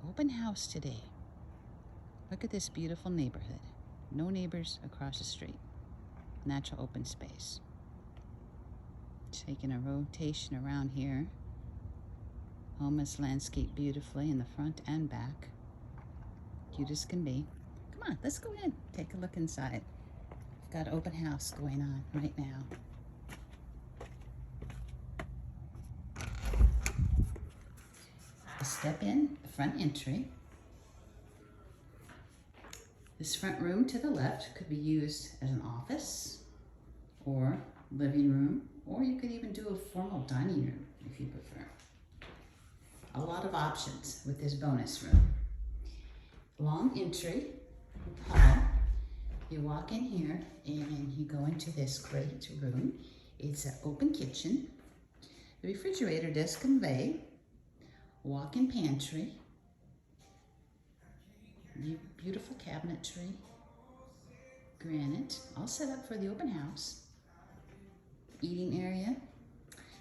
Open house today. Look at this beautiful neighborhood. No neighbors across the street. Natural open space. Taking a rotation around here. Home is landscaped beautifully in the front and back. Cute as can be. Come on, let's go in. Take a look inside. We've got open house going on right now. Step in the front entry. This front room to the left could be used as an office or living room, or you could even do a formal dining room if you prefer. A lot of options with this bonus room. Long entry, hall. You walk in here and you go into this great room. It's an open kitchen. The refrigerator does convey. Walk-in pantry. Beautiful cabinetry. Granite. All set up for the open house. Eating area.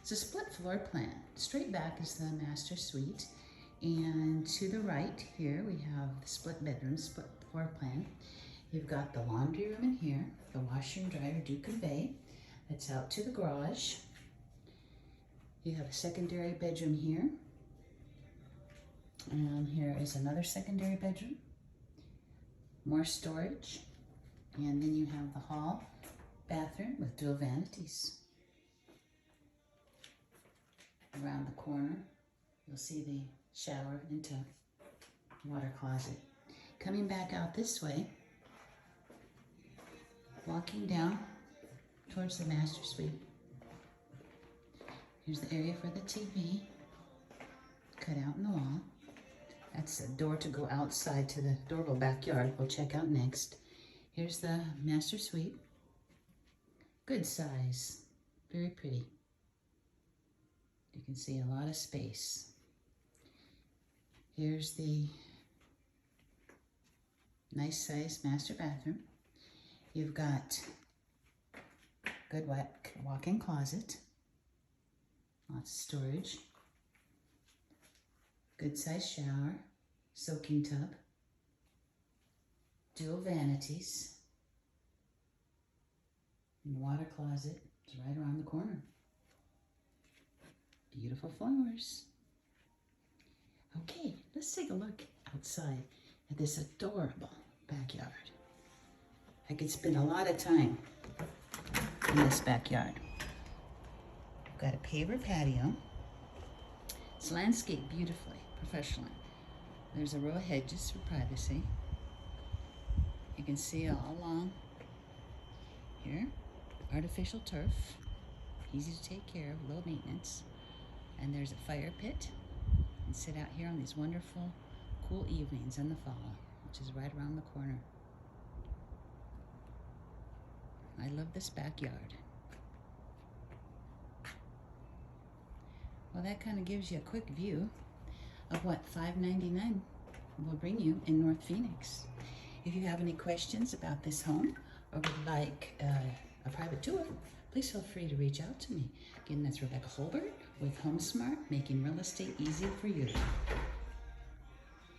It's a split floor plan. Straight back is the master suite. And to the right here, we have the split bedroom, split floor plan. You've got the laundry room in here. The washer and dryer do convey. That's out to the garage. You have a secondary bedroom here. And here is another secondary bedroom. More storage. And then you have the hall bathroom with dual vanities. Around the corner, you'll see the shower into water closet. Coming back out this way, walking down towards the master suite. Here's the area for the TV, cut out in the wall. That's the door to go outside to the doorbell backyard. We'll check out next. Here's the master suite. Good size, very pretty. You can see a lot of space. Here's the nice sized master bathroom. You've got good walk-in closet. Lots of storage. Good sized shower. Soaking tub. Dual vanities. And the water closet is right around the corner. Beautiful flowers. Okay, let's take a look outside at this adorable backyard. I could spend a lot of time in this backyard. We've got a paver patio. It's landscaped beautifully, professionally. There's a row of hedges for privacy. You can see all along here, artificial turf, easy to take care of, low maintenance. And there's a fire pit. And sit out here on these wonderful, cool evenings in the fall, which is right around the corner. I love this backyard. Well, that kind of gives you a quick view of what $599 will bring you in North Phoenix. If you have any questions about this home or would like a private tour, please feel free to reach out to me. Again, that's Rebecca Holbert with HomeSmart, making real estate easy for you.